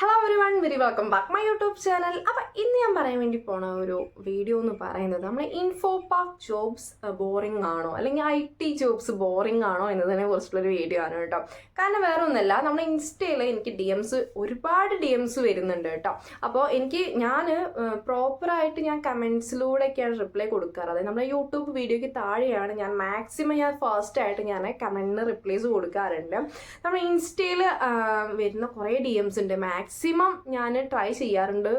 Hello every one very welcome back my YouTube channel. അപ്പോൾ ഇന്ന് ഞാൻ പറയാൻ വേണ്ടി പോണ ഒരു വീഡിയോ എന്ന് പറയുന്നത് നമ്മൾ ഇൻഫോ പാർക്ക് ജോബ്സ് ബോറിംഗ് ആണോ അല്ലെങ്കിൽ IT ജോബ്സ് ബോറിംഗ് ആണോ എന്നതിനെ കുറിച്ചുള്ളൊരു വീഡിയോ ആണ് കേട്ടോ. കാരണം വേറെ ഒന്നുമല്ല, നമ്മുടെ ഇൻസ്റ്റയിൽ എനിക്ക് ഒരുപാട് DMs വരുന്നുണ്ട് കേട്ടോ. അപ്പോൾ ഞാൻ പ്രോപ്പറായിട്ട് ഞാൻ കമൻസിലൂടെയൊക്കെയാണ് റിപ്ലൈ കൊടുക്കാറ്. അതായത് നമ്മുടെ യൂട്യൂബ് വീഡിയോയ്ക്ക് താഴെയാണ് ഞാൻ മാക്സിമം ഫാസ്റ്റായിട്ട് ഞാൻ കമൻറ്റിന് റിപ്ലൈസ് കൊടുക്കാറുണ്ട്. നമ്മുടെ ഇൻസ്റ്റയിൽ വരുന്ന കുറേ DMs ഉണ്ട്. മാക്സിമം ഞാൻ ട്രൈ ചെയ്യാറുണ്ട്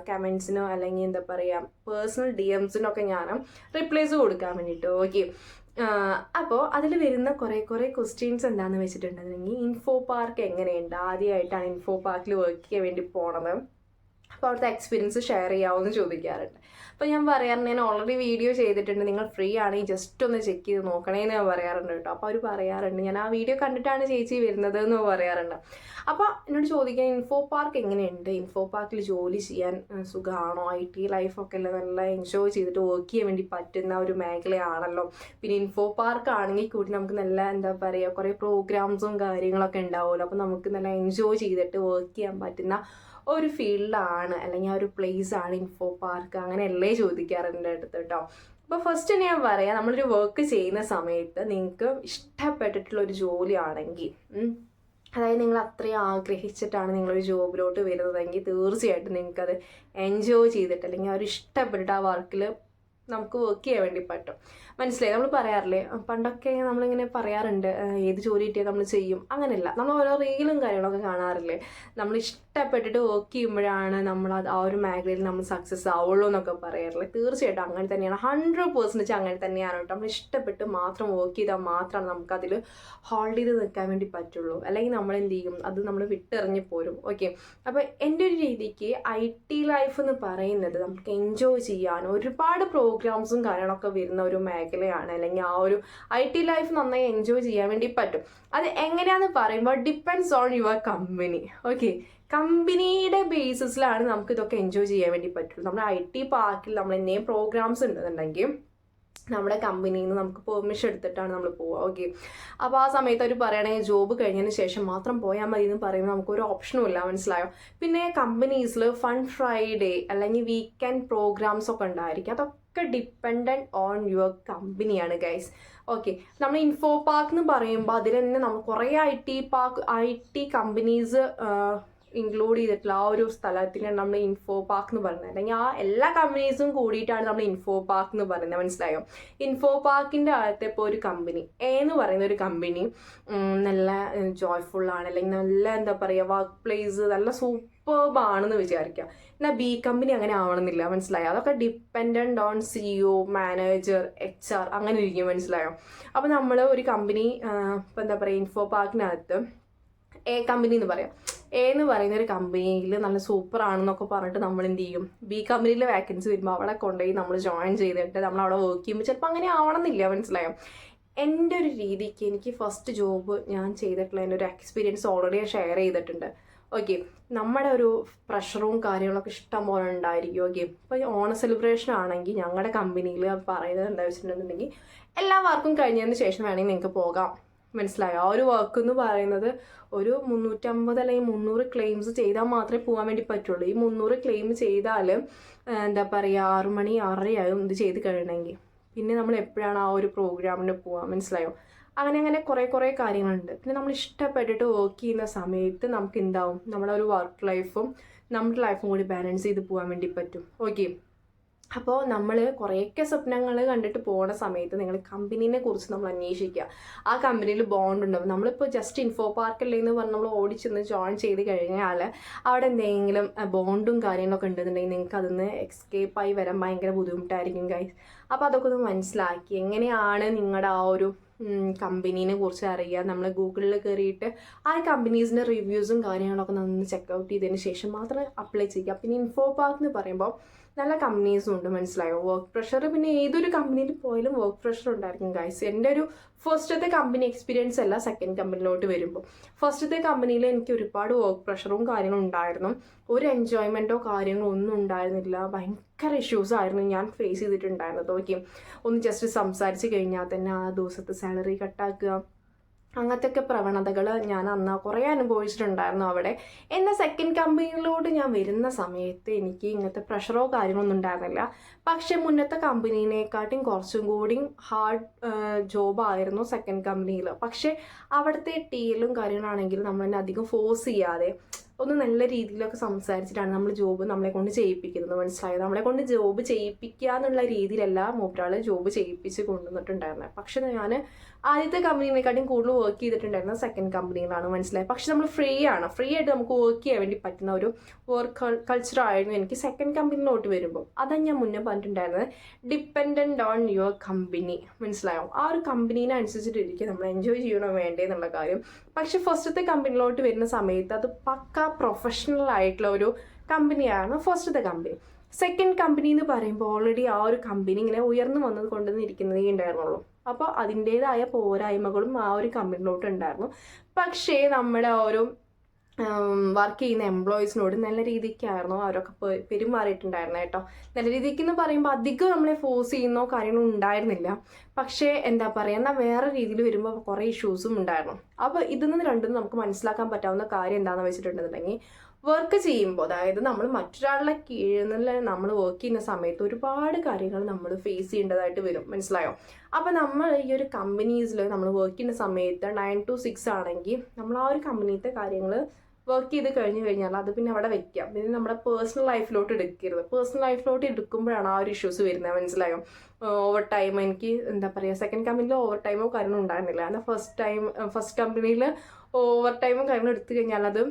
കമൻസിനോ അല്ലെങ്കിൽ പേഴ്സണൽ DMസിനൊക്കെ ഞാൻ റിപ്ലൈസ് കൊടുക്കാൻ വേണ്ടിയിട്ട്. ഓക്കെ, അപ്പോൾ അതിൽ വരുന്ന കുറേ ക്വസ്റ്റ്യൻസ് എന്താണെന്ന് വെച്ചിട്ടുണ്ടെങ്കിൽ ഇൻഫോ പാർക്ക് എങ്ങനെയുണ്ട്, ആദ്യമായിട്ടാണ് ഇൻഫോ പാർക്കിൽ വർക്ക് ചെയ്യാൻ വേണ്ടി പോണത്, അപ്പോൾ അവിടുത്തെ എക്സ്പീരിയൻസ് ഷെയർ ചെയ്യാമെന്ന് ചോദിക്കാറുണ്ട്. അപ്പോൾ ഞാൻ പറയാറുണ്ട്, ഞാൻ ഓൾറെഡി വീഡിയോ ചെയ്തിട്ടുണ്ട്, നിങ്ങൾ ഫ്രീ ആണെങ്കിൽ ജസ്റ്റ് ഒന്ന് ചെക്ക് ചെയ്ത് നോക്കണേന്ന് ഞാൻ പറയാറുണ്ട് കേട്ടോ. അപ്പോൾ അവർ പറയാറുണ്ട് ഞാൻ ആ വീഡിയോ കണ്ടിട്ടാണ് ചേച്ചി വരുന്നത് എന്ന് പറയാറുണ്ട്. അപ്പോൾ എന്നോട് ചോദിക്കാൻ ഇൻഫോ പാർക്ക് എങ്ങനെയുണ്ട്, ഇൻഫോ പാർക്കിൽ ജോലി ചെയ്യാൻ സുഖമാണോ, IT ലൈഫൊക്കെ നല്ല എൻജോയ് ചെയ്തിട്ട് വർക്ക് ചെയ്യാൻ വേണ്ടി പറ്റുന്ന ഒരു മേഖലയാണല്ലോ. പിന്നെ ഇൻഫോ പാർക്ക് ആണെങ്കിൽ കൂടി നമുക്ക് നല്ല കുറേ പ്രോഗ്രാംസും കാര്യങ്ങളൊക്കെ ഉണ്ടാവുമല്ലോ. അപ്പോൾ നമുക്ക് നല്ല എൻജോയ് ചെയ്തിട്ട് വർക്ക് ചെയ്യാൻ പറ്റുന്ന ഒരു ഫീൽഡാണ് അല്ലെങ്കിൽ ആ ഒരു പ്ലേസ് ആണ് ഇൻഫോ പാർക്ക്. അങ്ങനെയല്ലേ ചോദിക്കാറുണ്ട് അടുത്ത് കേട്ടോ. അപ്പോൾ ഫസ്റ്റ് ഞാൻ പറയാം, നമ്മളൊരു വർക്ക് ചെയ്യുന്ന സമയത്ത് നിങ്ങൾക്ക് ഇഷ്ടപ്പെട്ടിട്ടുള്ളൊരു ജോലിയാണെങ്കിൽ, അതായത് നിങ്ങൾ അത്രയും ആഗ്രഹിച്ചിട്ടാണ് നിങ്ങളൊരു ജോബിലോട്ട് വരുന്നതെങ്കിൽ തീർച്ചയായിട്ടും നിങ്ങൾക്കത് എൻജോയ് ചെയ്തിട്ട് അല്ലെങ്കിൽ അവർ ഇഷ്ടപ്പെട്ടിട്ട് ആ വർക്കിൽ നമുക്ക് വർക്ക് ചെയ്യാൻ വേണ്ടി പറ്റും. മനസ്സിലായി? നമ്മൾ പറയാറില്ലേ, പണ്ടൊക്കെ നമ്മളിങ്ങനെ പറയാറുണ്ട് ഏത് ജോലി കിട്ടിയാൽ നമ്മൾ ചെയ്യും. അങ്ങനെയല്ല, നമ്മൾ ഓരോ റീലും കാര്യങ്ങളൊക്കെ കാണാറില്ലേ, നമ്മൾ ഇഷ്ടപ്പെട്ടിട്ട് വർക്ക് ചെയ്യുമ്പോഴാണ് നമ്മൾ ആ ഒരു മേഖലയിൽ നമ്മൾ സക്സസ് ആവുള്ളൂ എന്നൊക്കെ പറയാറില്ലേ. തീർച്ചയായിട്ടും അങ്ങനെ തന്നെയാണ്, 100% അങ്ങനെ തന്നെയാണ് കേട്ടോ. നമ്മൾ ഇഷ്ടപ്പെട്ട് മാത്രം വർക്ക് ചെയ്താൽ മാത്രമാണ് നമുക്കതിൽ ഹോൾഡ് ചെയ്ത് നിൽക്കാൻ വേണ്ടി പറ്റുള്ളൂ. അല്ലെങ്കിൽ നമ്മൾ എന്ത് ചെയ്യും, അത് നമ്മൾ വിട്ടെറിഞ്ഞ് പോരും. ഓക്കെ, അപ്പോൾ എൻ്റെ ഒരു രീതിക്ക് IT ലൈഫ് എന്ന് പറയുന്നത് നമുക്ക് എൻജോയ് ചെയ്യാൻ ഒരുപാട് പ്രോഗ്രാംസും കാര്യങ്ങളൊക്കെ വരുന്ന ഒരു മേഖലയാണ്. അല്ലെങ്കിൽ ആ ഒരു IT ലൈഫ് നന്നായി എൻജോയ് ചെയ്യാൻ വേണ്ടി പറ്റും. അത് എങ്ങനെയാണെന്ന് പറയുമ്പോൾ depends on your company. Okay, കമ്പനിയുടെ ബേസിസിലാണ് നമുക്ക് ഇതൊക്കെ എൻജോയ് ചെയ്യാൻ വേണ്ടി പറ്റുള്ളൂ. നമ്മുടെ IT പാർക്കിൽ നമ്മൾ എന്തെങ്കിലും പ്രോഗ്രാംസ് ഉണ്ടെന്നുണ്ടെങ്കിൽ നമ്മുടെ കമ്പനിയിൽ നിന്ന് നമുക്ക് പെർമിഷൻ എടുത്തിട്ടാണ് നമ്മൾ പോവുക. ഓക്കെ, അപ്പോൾ ആ സമയത്ത് അവർ പറയുകയാണെങ്കിൽ ജോബ് കഴിഞ്ഞതിന് ശേഷം മാത്രം പോയാൽ മതി എന്ന് പറയുമ്പോൾ നമുക്കൊരു ഓപ്ഷനും ഇല്ല. മനസ്സിലായോ? പിന്നെ കമ്പനീസിൽ ഫൺ ഫ്രൈഡേ അല്ലെങ്കിൽ വീക്കെൻഡ് പ്രോഗ്രാംസ് ഒക്കെ ഉണ്ടായിരിക്കും. അതൊക്കെ ഡിപ്പെൻഡൻറ്റ് ഓൺ യുവർ കമ്പനിയാണ് ഗൈസ്. ഓക്കെ, നമ്മൾ ഇൻഫോ പാർക്ക് എന്ന് പറയുമ്പോൾ അതിൽ തന്നെ നമ്മൾ കുറേ IT കമ്പനീസ് ഇൻക്ലൂഡ് ചെയ്തിട്ടുള്ള ആ ഒരു സ്ഥലത്തിനാണ് നമ്മൾ ഇൻഫോ പാർക്ക് എന്ന് പറയുന്നത്. അല്ലെങ്കിൽ ആ എല്ലാ കമ്പനീസും കൂടിയിട്ടാണ് നമ്മൾ ഇൻഫോ പാർക്ക് എന്ന് പറയുന്നത്. മനസ്സിലായോ? ഇൻഫോ പാർക്കിൻ്റെ അകത്ത് ഇപ്പോൾ ഒരു കമ്പനി എന്ന് പറയുന്ന ഒരു കമ്പനി നല്ല ജോയ്ഫുള്ളാണ്, അല്ലെങ്കിൽ നല്ല വർക്ക് പ്ലേസ് നല്ല സൂപ്പർബാണെന്ന് വിചാരിക്കാം. എന്നാൽ B കമ്പനി അങ്ങനെ ആവണമെന്നില്ല. മനസ്സിലായോ? അതൊക്കെ dependent on CEO, manager, HR അങ്ങനെ ഇരിക്കും. മനസ്സിലായോ? അപ്പോൾ നമ്മൾ ഒരു കമ്പനി ഇപ്പോൾ ഇൻഫോ പാർക്കിനകത്ത് A കമ്പനി എന്ന് പറയാം, A എന്ന് പറയുന്ന ഒരു കമ്പനിയിൽ നല്ല സൂപ്പർ ആണെന്നൊക്കെ പറഞ്ഞിട്ട് നമ്മൾ എന്ത് ചെയ്യും, B കമ്പനിയിലെ വാക്കൻസി വരുമ്പോൾ അവിടെ കൊണ്ടുപോയി നമ്മൾ ജോയിൻ ചെയ്തിട്ട് നമ്മൾ അവിടെ വർക്ക് ചെയ്യുമ്പോൾ ചിലപ്പോൾ അങ്ങനെ ആവണമെന്നില്ല. മനസ്സിലായോ? എൻ്റെ ഒരു രീതിക്ക് എനിക്ക് ഫസ്റ്റ് ജോബ് ഞാൻ ചെയ്തിട്ടുള്ള എൻ്റെ ഒരു എക്സ്പീരിയൻസ് ഓൾറെഡി ഷെയർ ചെയ്തിട്ടുണ്ട്. ഓക്കെ, നമ്മുടെ ഒരു പ്രഷറും കാര്യങ്ങളൊക്കെ ഇഷ്ടം പോലെ ഉണ്ടായിരിക്കും. ഓക്കെ, ഇപ്പോൾ ഓണ സെലിബ്രേഷൻ ആണെങ്കിൽ ഞങ്ങളുടെ കമ്പനിയിൽ പറയുന്നത് എന്താ വെച്ചിട്ടുണ്ടെന്നുണ്ടെങ്കിൽ എല്ലാ വർക്കും കഴിഞ്ഞതിന് ശേഷം വേണമെങ്കിൽ നിങ്ങൾക്ക് പോകാം. മനസ്സിലായോ? ആ ഒരു വർക്ക് എന്ന് പറയുന്നത് ഒരു 350 അല്ലെങ്കിൽ 300 ക്ലെയിംസ് ചെയ്താൽ മാത്രമേ പോകാൻ വേണ്ടി പറ്റുള്ളൂ. ഈ 300 ക്ലെയിം ചെയ്താൽ 6 മണി 6:30 ആകും ഇത് ചെയ്ത് കഴിയണമെങ്കിൽ. പിന്നെ നമ്മൾ എപ്പോഴാണ് ആ ഒരു പ്രോഗ്രാമിന് പോവുക? മനസ്സിലായോ? അങ്ങനെ കുറേ കാര്യങ്ങളുണ്ട്. പിന്നെ നമ്മൾ ഇഷ്ടപ്പെട്ടിട്ട് വർക്ക് ചെയ്യുന്ന സമയത്ത് നമുക്ക് എന്താവും, നമ്മുടെ ഒരു വർക്ക് ലൈഫും നമ്മുടെ ലൈഫും കൂടി ബാലൻസ് ചെയ്ത് പോകാൻ വേണ്ടി പറ്റും. ഓക്കെ, അപ്പോൾ നമ്മൾ കുറേയൊക്കെ സ്വപ്നങ്ങൾ കണ്ടിട്ട് പോകുന്ന സമയത്ത് നിങ്ങൾ കമ്പനീനെ കുറിച്ച് നമ്മൾ അന്വേഷിക്കുക. ആ കമ്പനിയിൽ ബോണ്ട് ഉണ്ടാവും. നമ്മളിപ്പോൾ ജസ്റ്റ് ഇൻഫോ പാർക്കല്ലേ എന്ന് പറഞ്ഞ് നമ്മൾ ഓടിച്ചെന്ന് ജോയിൻ ചെയ്ത് കഴിഞ്ഞാൽ അവിടെ എന്തെങ്കിലും ബോണ്ടും കാര്യങ്ങളൊക്കെ ഉണ്ടെന്നുണ്ടെങ്കിൽ നിങ്ങൾക്ക് അതിന്ന് എസ്കേപ്പായി വരാൻ ഭയങ്കര ബുദ്ധിമുട്ടായിരിക്കും ഗൈസ്. അപ്പോൾ അതൊക്കെ ഒന്ന് മനസ്സിലാക്കി എങ്ങനെയാണ് നിങ്ങളുടെ ആ ഒരു കമ്പനീനെ കുറിച്ച് അറിയുക. നമ്മൾ ഗൂഗിളിൽ കയറിയിട്ട് ആ കമ്പനീസിൻ്റെ റിവ്യൂസും കാര്യങ്ങളൊക്കെ നന്ന് ചെക്കൗട്ട് ചെയ്തതിന് ശേഷം മാത്രം അപ്ലൈ ചെയ്യുക. പിന്നെ ഇൻഫോ പാർക്ക് എന്ന് പറയുമ്പോൾ നല്ല കമ്പനീസും ഉണ്ട്. മനസ്സിലായോ? വർക്ക് പ്രഷർ പിന്നെ ഏതൊരു കമ്പനിയിൽ പോയാലും വർക്ക് പ്രഷർ ഉണ്ടായിരിക്കും ഗൈസ്. എൻ്റെ ഒരു ഫസ്റ്റത്തെ കമ്പനി എക്സ്പീരിയൻസ് അല്ല സെക്കൻഡ് കമ്പനിയിലോട്ട് വരുമ്പോൾ. ഫസ്റ്റത്തെ കമ്പനിയിൽ എനിക്ക് ഒരുപാട് വർക്ക് പ്രഷറും കാര്യങ്ങളും ഉണ്ടായിരുന്നു. ഒരു എൻജോയ്മെൻറ്റോ കാര്യങ്ങളോ ഒന്നും ഉണ്ടായിരുന്നില്ല. ഭയങ്കര ഇഷ്യൂസ് ആയിരുന്നു ഞാൻ ഫേസ് ചെയ്തിട്ടുണ്ടായിരുന്നത്. ഓക്കെ, ഒന്ന് ജസ്റ്റ് സംസാരിച്ച് കഴിഞ്ഞാൽ തന്നെ ആ ദിവസത്തെ സാലറി കട്ടാക്കുക, അങ്ങനത്തെയൊക്കെ പ്രവണതകൾ ഞാൻ അന്ന് കുറേ അനുഭവിച്ചിട്ടുണ്ടായിരുന്നു അവിടെ. എന്നാൽ സെക്കൻഡ് കമ്പനിയിലോട്ട് ഞാൻ വരുന്ന സമയത്ത് എനിക്ക് ഇങ്ങനത്തെ പ്രഷറോ കാര്യങ്ങളൊന്നും ഉണ്ടായിരുന്നില്ല. പക്ഷേ മുന്നത്തെ കമ്പനീനെക്കാട്ടും കുറച്ചും കൂടി ഹാർഡ് ജോബായിരുന്നു സെക്കൻഡ് കമ്പനിയിൽ. പക്ഷേ അവിടുത്തെ ടീലും കാര്യങ്ങളാണെങ്കിലും നമ്മളെന്നെ അധികം ഫോഴ്സ് ചെയ്യാതെ ഒന്ന് നല്ല രീതിയിലൊക്കെ സംസാരിച്ചിട്ടാണ് നമ്മളെ കൊണ്ട് ചെയ്യിപ്പിക്കുന്നത്. മനസ്സിലായത്? നമ്മളെ കൊണ്ട് ജോബ് ചെയ്യിപ്പിക്കുക എന്നുള്ള രീതിയിലല്ല മൂപ്പരാൾ ജോബ് ചെയ്യിപ്പിച്ച് കൊണ്ടുവന്നിട്ടുണ്ടായിരുന്നത്. പക്ഷെ ഞാൻ ആദ്യത്തെ കമ്പനീനെക്കാട്ടും കൂടുതൽ വർക്ക് ചെയ്തിട്ടുണ്ടായിരുന്നത് സെക്കൻഡ് കമ്പനിയിലാണ്. മനസ്സിലായത്? പക്ഷെ നമ്മൾ ഫ്രീ ആയിട്ട് നമുക്ക് വർക്ക് ചെയ്യാൻ വേണ്ടി പറ്റുന്ന ഒരു വർക്ക് കൾച്ചറായിരുന്നു എനിക്ക് സെക്കൻഡ് കമ്പനിയിലോട്ട് വരുമ്പോൾ. അതാണ് ഞാൻ മുന്നേ പറഞ്ഞിട്ടുണ്ടായിരുന്നത്, ഡിപ്പെൻഡൻ്റ് ഓൺ യുവർ കമ്പനി. മനസ്സിലായോ? ആ ഒരു കമ്പനീനെ അനുസരിച്ചിട്ടിരിക്കും നമ്മൾ എൻജോയ് ചെയ്യണോ വേണ്ടേ എന്നുള്ള കാര്യം. പക്ഷെ ഫസ്റ്റത്തെ കമ്പനിയിലോട്ട് വരുന്ന സമയത്ത് അത് പക്ക പ്രൊഫഷണൽ ആയിട്ടുള്ള ഒരു കമ്പനിയാണ് ഫസ്റ്റത്തെ കമ്പനി. സെക്കൻഡ് കമ്പനി എന്ന് പറയുമ്പോൾ ഓൾറെഡി ആ ഒരു കമ്പനി ഇങ്ങനെ ഉയർന്നു വന്നത് കൊണ്ടുവന്നിരിക്കുന്നതേ ഉണ്ടായിരുന്നുള്ളൂ. അപ്പോൾ അതിൻ്റേതായ പോരായ്മകളും ആ ഒരു കമ്പനിയിലോട്ട് ഉണ്ടായിരുന്നു. പക്ഷേ നമ്മുടെ ഒരു വർക്ക് ചെയ്യുന്ന എംപ്ലോയീസിനോട് നല്ല രീതിക്കായിരുന്നു അവരൊക്കെ പെരുമാറിയിട്ടുണ്ടായിരുന്നു കേട്ടോ. നല്ല രീതിക്ക് എന്ന് പറയുമ്പോൾ അധികം നമ്മളെ ഫോഴ്സ് ചെയ്യുന്നോ കാര്യങ്ങളോ ഉണ്ടായിരുന്നില്ല. പക്ഷേ എന്താ പറയുക, എന്നാൽ വേറെ രീതിയിൽ വരുമ്പോൾ കുറേ ഇഷ്യൂസും ഉണ്ടായിരുന്നു. അപ്പോൾ ഇതിൽ നിന്ന് രണ്ടും നമുക്ക് മനസ്സിലാക്കാൻ പറ്റാവുന്ന കാര്യം എന്താണെന്ന് വെച്ചിട്ടുണ്ടെന്നുണ്ടെങ്കിൽ, വർക്ക് ചെയ്യുമ്പോൾ, അതായത് നമ്മൾ മറ്റൊരാളുടെ കീഴിൽ നിന്ന് നമ്മൾ വർക്ക് ചെയ്യുന്ന സമയത്ത് ഒരുപാട് കാര്യങ്ങൾ നമ്മൾ ഫേസ് ചെയ്യേണ്ടതായിട്ട് വരും. മനസ്സിലായോ? അപ്പോൾ നമ്മൾ ഈ ഒരു കമ്പനീസിൽ നമ്മൾ വർക്ക് ചെയ്യുന്ന സമയത്ത് 9 to 6 ആണെങ്കിൽ നമ്മൾ ആ ഒരു കമ്പനിയിലത്തെ കാര്യങ്ങൾ വർക്ക് ചെയ്ത് കഴിഞ്ഞാൽ അത് പിന്നെ അവിടെ വെക്കാം. പിന്നെ നമ്മുടെ പേഴ്സണൽ ലൈഫിലോട്ട് എടുക്കരുത്. പേഴ്സണൽ ലൈഫിലോട്ട് എടുക്കുമ്പോഴാണ് ആ ഒരു ഇഷ്യൂസ് വരുന്നത്. മനസ്സിലായോ? ഓവർ ടൈം, എനിക്ക് എന്താ പറയുക, സെക്കൻഡ് കമ്പനിയിൽ ഓവർ ടൈമോ കാര്യങ്ങളോ ഉണ്ടായിരുന്നില്ല. എന്നാൽ ഫസ്റ്റ് കമ്പനിയിൽ ഓവർ ടൈമോ കാര്യങ്ങളും എടുത്തു കഴിഞ്ഞാൽ അത്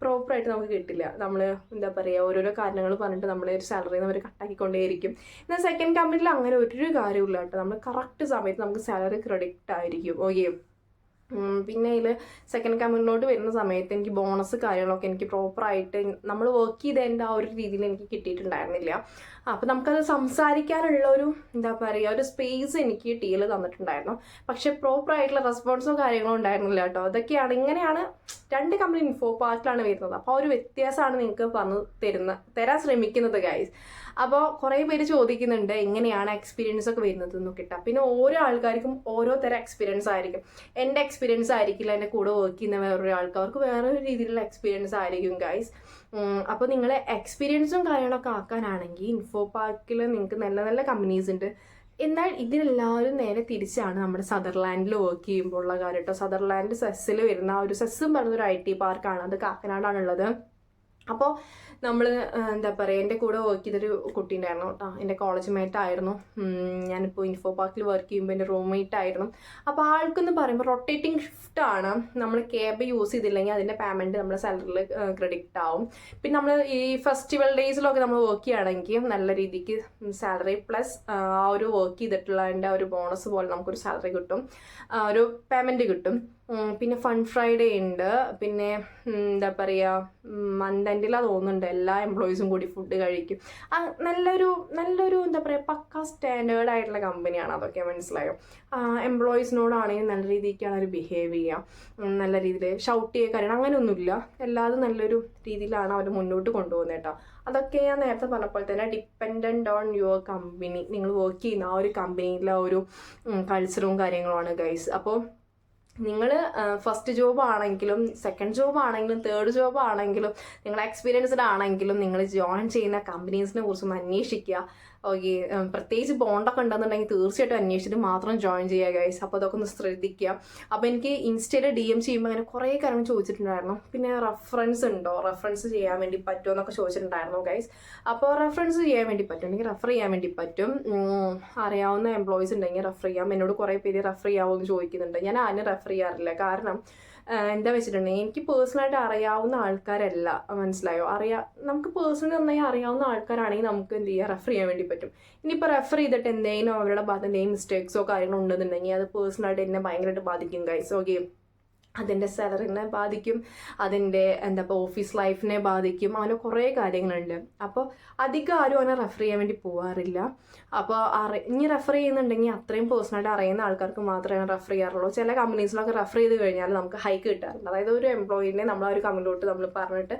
പ്രോപ്പറായിട്ട് നമുക്ക് കിട്ടില്ല. നമ്മൾ എന്താ പറയുക, ഓരോരോ കാരണങ്ങൾ പറഞ്ഞിട്ട് നമ്മളെ ഒരു സാലറി അവർ കട്ടാക്കിക്കൊണ്ടേയിരിക്കും. എന്നാൽ സെക്കൻഡ് കമ്പനിയിൽ അങ്ങനെ ഒരു കാര്യമില്ല കേട്ടോ. നമ്മൾ കറക്റ്റ് സമയത്ത് നമുക്ക് സാലറി ക്രെഡിറ്റ് ആയിരിക്കും. ഓക്കെ. പിന്നെ ഇതിൽ സെക്കൻഡ് കമ്പനിയിലോട്ട് വരുന്ന സമയത്ത് എനിക്ക് ബോണസ് കാര്യങ്ങളൊക്കെ എനിക്ക് പ്രോപ്പറായിട്ട് നമ്മൾ വർക്ക് ചെയ്തതിൻ്റെ ആ ഒരു രീതിയിൽ എനിക്ക് കിട്ടിയിട്ടുണ്ടായിരുന്നില്ല. അപ്പോൾ നമുക്കത് സംസാരിക്കാനുള്ള ഒരു എന്താ പറയുക, ഒരു സ്പേസ് എനിക്ക് ടീൽ തന്നിട്ടുണ്ടായിരുന്നു. പക്ഷെ പ്രോപ്പറായിട്ടുള്ള റെസ്പോൺസോ കാര്യങ്ങളോ ഉണ്ടായിരുന്നില്ല കേട്ടോ. അതൊക്കെയാണ്, ഇങ്ങനെയാണ് രണ്ട് കമ്പനി ഇൻഫോ പാർക്കിലാണ് വരുന്നത്. അപ്പോൾ ആ ഒരു വ്യത്യാസമാണ് നിങ്ങൾക്ക് തരാൻ ശ്രമിക്കുന്നത് ഗൈസ്. അപ്പോൾ കുറേ പേര് ചോദിക്കുന്നുണ്ട് എങ്ങനെയാണ് എക്സ്പീരിയൻസ് ഒക്കെ വരുന്നത് എന്നൊക്കെ ഇട്ടാൽ. പിന്നെ ഓരോ ആൾക്കാർക്കും ഓരോ തരം എക്സ്പീരിയൻസ് ആയിരിക്കും. എൻ്റെ എക്സ്പീരിയൻസ് ആയിരിക്കില്ല എൻ്റെ കൂടെ വർക്ക് ചെയ്യുന്ന വേറൊരു ആൾക്കാർക്ക് വേറൊരു രീതിയിലുള്ള എക്സ്പീരിയൻസ് ആയിരിക്കും ഗൈസ്. അപ്പോൾ നിങ്ങൾ എക്സ്പീരിയൻസും കാര്യങ്ങളൊക്കെ ആക്കാനാണെങ്കിൽ ഇൻഫോ പാർക്കിൽ നിങ്ങൾക്ക് നല്ല നല്ല കമ്പനീസ് ഉണ്ട്. എന്നാൽ ഇതിനെല്ലാവരും നേരെ തിരിച്ചാണ് നമ്മുടെ സദർലാൻഡിൽ വർക്ക് ചെയ്യുമ്പോൾ ഉള്ള കാര്യം കേട്ടോ. സദർലാൻഡ് സെസ്സിൽ വരുന്ന ഒരു സെസ്സും പറഞ്ഞൊരു IT പാർക്കാണ്. അത് കാക്കനാടാണുള്ളത്. അപ്പോൾ നമ്മൾ എന്താ പറയുക, എൻ്റെ കൂടെ വർക്ക് ചെയ്തൊരു കുട്ടി ഉണ്ടായിരുന്നു കേട്ടോ. എൻ്റെ കോളേജ് മേറ്റ് ആയിരുന്നു. ഞാനിപ്പോൾ ഇൻഫോ പാർക്കിൽ വർക്ക് ചെയ്യുമ്പോൾ എൻ്റെ റൂംമേറ്റ് ആയിരുന്നു. അപ്പോൾ ആൾക്കെന്ന് പറയുമ്പോൾ റൊട്ടേറ്റിംഗ് ഷിഫ്റ്റാണ്. നമ്മൾ ക്യാബ് യൂസ് ചെയ്തില്ലെങ്കിൽ അതിൻ്റെ പേയ്മെൻറ്റ് നമ്മുടെ സാലറിയിൽ ക്രെഡിറ്റ് ആവും. പിന്നെ നമ്മൾ ഈ ഫെസ്റ്റിവൽ ഡേയ്സിലൊക്കെ നമ്മൾ വർക്ക് ചെയ്യുകയാണെങ്കിൽ നല്ല രീതിക്ക് സാലറി പ്ലസ് ആ ഒരു വർക്ക് ചെയ്തിട്ടുള്ളതിൻ്റെ ഒരു ബോണസ് പോലെ നമുക്കൊരു സാലറി കിട്ടും, ഒരു പേയ്മെൻറ്റ് കിട്ടും. പിന്നെ ഫൺ ഫ്രൈഡേ ഉണ്ട്. പിന്നെ എന്താ പറയുക, മന്ത് എൻഡിലാണ് തോന്നുന്നുണ്ട് എല്ലാ എംപ്ലോയീസും കൂടി ഫുഡ് കഴിക്കും. നല്ലൊരു എന്താ പറയുക, പക്ക സ്റ്റാൻഡേർഡ് ആയിട്ടുള്ള കമ്പനിയാണ് അതൊക്കെ. മനസ്സിലായോ? എംപ്ലോയീസിനോടാണെങ്കിൽ നല്ല രീതിക്കാണ് അവർ ബിഹേവ് ചെയ്യുക, നല്ല രീതിയിൽ ഷൗട്ട് ചെയ്യുക കാര്യം അങ്ങനെയൊന്നുമില്ല. എല്ലാതും നല്ലൊരു രീതിയിലാണ് അവർ മുന്നോട്ട് കൊണ്ടുപോകുന്നത് കേട്ടോ. അതൊക്കെ ഞാൻ നേരത്തെ പറഞ്ഞപ്പോൾ തന്നെ ഡിപ്പെൻഡൻ്റ് ഓൺ യുവർ കമ്പനി, നിങ്ങൾ വർക്ക് ചെയ്യുന്ന ആ ഒരു കമ്പനിയിലെ ഒരു കൾച്ചറും കാര്യങ്ങളുമാണ് ഗൈസ്. അപ്പോൾ നിങ്ങൾ ഫസ്റ്റ് ജോബ് ആണെങ്കിലും സെക്കൻഡ് ജോബ് ആണെങ്കിലും തേർഡ് ജോബ് ആണെങ്കിലും നിങ്ങൾ എക്സ്പീരിയൻസ്ഡ് ആണെങ്കിലും നിങ്ങൾ ജോയിൻ ചെയ്യുന്ന കമ്പനീസിനെ കുറിച്ചൊന്ന് അന്വേഷിക്കുക. ഓക്കെ. പ്രത്യേകിച്ച് ബോണ്ടൊക്കെ ഉണ്ടെന്നുണ്ടെങ്കിൽ തീർച്ചയായിട്ടും അന്വേഷിച്ചിട്ട് മാത്രം ജോയിൻ ചെയ്യുക ഗൈസ്. അപ്പോൾ അതൊക്കെ ഒന്ന് ശ്രദ്ധിക്കുക. അപ്പോൾ എനിക്ക് ഇൻസ്റ്റയിൽ DM ചെയ്യുമ്പോൾ അങ്ങനെ കുറേ കാര്യങ്ങൾ ചോദിച്ചിട്ടുണ്ടായിരുന്നു. പിന്നെ റെഫറൻസ് ഉണ്ടോ, റെഫറൻസ് ചെയ്യാൻ വേണ്ടി പറ്റുമോ എന്നൊക്കെ ചോദിച്ചിട്ടുണ്ടായിരുന്നു ഗൈസ്. അപ്പോൾ റെഫറൻസ് ചെയ്യാൻ വേണ്ടി പറ്റും, എനിക്ക് റെഫർ ചെയ്യാൻ വേണ്ടി പറ്റും. അറിയാവുന്ന എംപ്ലോയീസ് ഉണ്ടെങ്കിൽ റെഫർ ചെയ്യാം. എന്നോട് കുറേ പേര് റെഫർ ചെയ്യാമോ എന്ന് ചോദിക്കുന്നുണ്ട്. ഞാൻ ആരും റെഫർ ചെയ്യാറില്ല. കാരണം എന്താ വെച്ചിട്ടുണ്ടെങ്കിൽ എനിക്ക് പേഴ്സണലായിട്ട് അറിയാവുന്ന ആൾക്കാരല്ല. മനസ്സിലായോ? നമുക്ക് പേഴ്സണലി നന്നായി അറിയാവുന്ന ആൾക്കാരാണെങ്കിൽ നമുക്ക് എന്ത് ചെയ്യുക, റെഫർ ചെയ്യാൻ വേണ്ടി പറ്റും. ഇനിയിപ്പോൾ റെഫർ ചെയ്തിട്ട് എന്തെങ്കിലും അവരുടെ ഭാഗത്ത് എന്തെങ്കിലും മിസ്റ്റേക്സോ കാര്യങ്ങളോ ഉണ്ടെന്നുണ്ടെങ്കിൽ അത് പേഴ്സണലായിട്ട് എന്നെ ഭയങ്കരമായിട്ട് ബാധിക്കും ഗൈസ്. ഓക്കെ. അതിൻ്റെ സാലറിനെ ബാധിക്കും, അതിൻ്റെ ഓഫീസ് ലൈഫിനെ ബാധിക്കും, അങ്ങനെ കുറേ കാര്യങ്ങളുണ്ട്. അപ്പോൾ അധികം ആരും അങ്ങനെ റെഫർ ചെയ്യാൻ വേണ്ടി പോകാറില്ല. അപ്പോൾ ഇനി റെഫർ ചെയ്യുന്നുണ്ടെങ്കിൽ അത്രയും പേഴ്സണലായിട്ട് അറിയുന്ന ആൾക്കാർക്ക് മാത്രമേ റെഫർ ചെയ്യാറുള്ളൂ. ചില കമ്പനീസിലൊക്കെ റെഫർ ചെയ്ത് കഴിഞ്ഞാൽ നമുക്ക് ഹൈക്ക് കിട്ടാറുണ്ട്. അതായത് ഒരു എംപ്ലോയിനെ നമ്മൾ ആ ഒരു കമ്പനിയിലോട്ട് നമ്മൾ പറഞ്ഞിട്ട്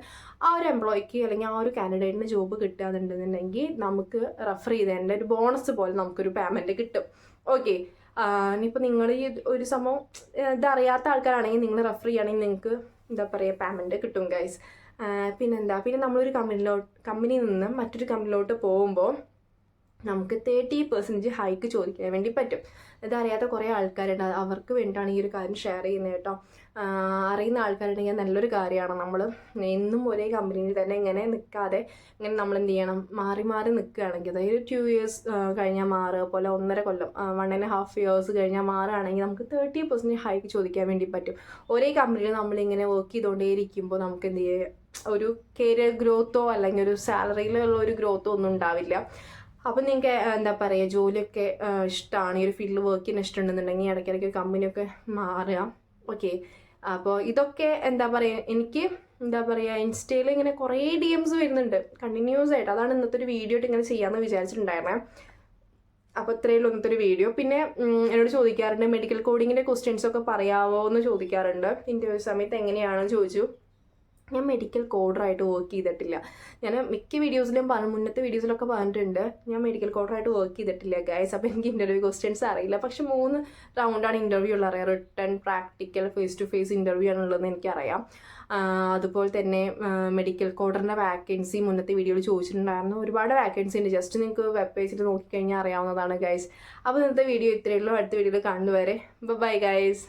ആ ഒരു എംപ്ലോയിക്ക് അല്ലെങ്കിൽ ആ ഒരു കാൻഡിഡേറ്റിന് ജോബ് കിട്ടുകയെന്നുണ്ടെന്നുണ്ടെങ്കിൽ നമുക്ക് റെഫർ ചെയ്തതിൻ്റെ ഒരു ബോണസ് പോലെ നമുക്കൊരു പേയ്മെൻറ്റ് കിട്ടും. ഓക്കെ. ഇനിയിപ്പോൾ നിങ്ങൾ ഈ ഒരു സംഭവം ഇതറിയാത്ത ആൾക്കാരാണെങ്കിൽ നിങ്ങൾ റെഫർ ചെയ്യുകയാണെങ്കിൽ നിങ്ങൾക്ക് എന്താ പറയുക പേയ്മെൻറ്റ് കിട്ടും ഗൈസ്. പിന്നെ നമ്മളൊരു കമ്പനിയിൽ നിന്ന് മറ്റൊരു കമ്പനിയിലോട്ട് പോകുമ്പോൾ നമുക്ക് 30% ഹൈക്ക് ചോദിക്കാൻ വേണ്ടി പറ്റും. ഇതറിയാത്ത കുറേ ആൾക്കാരുണ്ട്, അവർക്ക് വേണ്ടിയിട്ടാണ് ഈ ഒരു കാര്യം ഷെയർ ചെയ്യുന്നത് കേട്ടോ. അറിയുന്ന ആൾക്കാരുണ്ടെങ്കിൽ നല്ലൊരു കാര്യമാണ്. നമ്മൾ എന്നും ഒരേ കമ്പനിയിൽ തന്നെ ഇങ്ങനെ നിൽക്കാതെ ഇങ്ങനെ നമ്മൾ എന്ത് ചെയ്യണം, മാറി മാറി നിൽക്കുകയാണെങ്കിൽ, അതായത് 2 years കഴിഞ്ഞാൽ മാറുക പോലെ 1.5 കൊല്ലം 1.5 years കഴിഞ്ഞാൽ മാറുകയാണെങ്കിൽ നമുക്ക് 30% ഹൈക്ക് ചോദിക്കാൻ വേണ്ടി പറ്റും. ഒരേ കമ്പനിയിൽ നമ്മളിങ്ങനെ വർക്ക് ചെയ്തുകൊണ്ടേയിരിക്കുമ്പോൾ നമുക്ക് എന്ത് ചെയ്യുക, ഒരു കരിയർ ഗ്രോത്തോ അല്ലെങ്കിൽ ഒരു സാലറിയിലുള്ള ഒരു ഗ്രോത്തോ ഒന്നും ഉണ്ടാവില്ല. അപ്പോൾ നിങ്ങൾക്ക് എന്താ പറയുക, ജോലിയൊക്കെ ഇഷ്ടമാണ്, ഈ ഒരു ഫീൽഡിൽ വർക്ക് ചെയ്യാൻ ഇഷ്ടമുണ്ടെന്നുണ്ടെങ്കിൽ ഇടയ്ക്കിടയ്ക്ക് കമ്പനിയൊക്കെ മാറുക. ഓക്കെ, അപ്പോൾ ഇതൊക്കെ എന്താ പറയുക, എനിക്ക് എന്താ പറയുക ഇൻസ്റ്റയിൽ ഇങ്ങനെ കുറേ DMs വരുന്നുണ്ട് കണ്ടിന്യൂസ് ആയിട്ട്. അതാണ് ഇന്നത്തെ ഒരു വീഡിയോ ആയിട്ട് ഇങ്ങനെ ചെയ്യാമെന്ന് വിചാരിച്ചിട്ടുണ്ടായിരുന്നത്. അപ്പോൾ ഇത്രയേ ഉള്ളൂ ഇന്നത്തെ ഒരു വീഡിയോ. പിന്നെ എന്നോട് ചോദിക്കാറുണ്ട് മെഡിക്കൽ കോഡിങ്ങിൻ്റെ ക്വസ്റ്റ്യൻസൊക്കെ പറയാമോ എന്ന് ചോദിക്കാറുണ്ട്. ഇൻ്റർവ്യൂ സമയത്ത് എങ്ങനെയാണെന്ന് ചോദിച്ചു. ഞാൻ മെഡിക്കൽ കോഡറായിട്ട് വർക്ക് ചെയ്തിട്ടില്ല. ഞാൻ മിക്ക വീഡിയോസിലും മുന്നത്തെ വീഡിയോസിലൊക്കെ പറഞ്ഞിട്ടുണ്ട് ഞാൻ മെഡിക്കൽ കോഡറായിട്ട് വർക്ക് ചെയ്തിട്ടില്ല ഗൈസ്. അപ്പോൾ എനിക്ക് ഇൻ്റർവ്യൂ ക്വസ്റ്റ്യൻസ് അറിയില്ല. പക്ഷെ 3 റൗണ്ടാണ് ഇൻ്റർവ്യൂ ഉള്ളത്. അറിയാം, written, practical, face to face interview ആണുള്ളതെന്ന് എനിക്കറിയാം. അതുപോലെ തന്നെ മെഡിക്കൽ കോഡറിൻ്റെ വാക്കൻസി മുന്നത്തെ വീഡിയോയിൽ ചോദിച്ചിട്ടുണ്ടായിരുന്നു. ഒരുപാട് വാക്കൻസി ഉണ്ട്, ജസ്റ്റ് നിങ്ങൾക്ക് വെബ് പേജിൽ നോക്കിക്കഴിഞ്ഞാൽ അറിയാവുന്നതാണ് ഗൈസ്. അപ്പോൾ ഇന്നത്തെ വീഡിയോ ഇത്രയേ ഉള്ളൂ. അടുത്ത വീഡിയോയിൽ കാണുന്നവരെ ബൈ ഗൈസ്.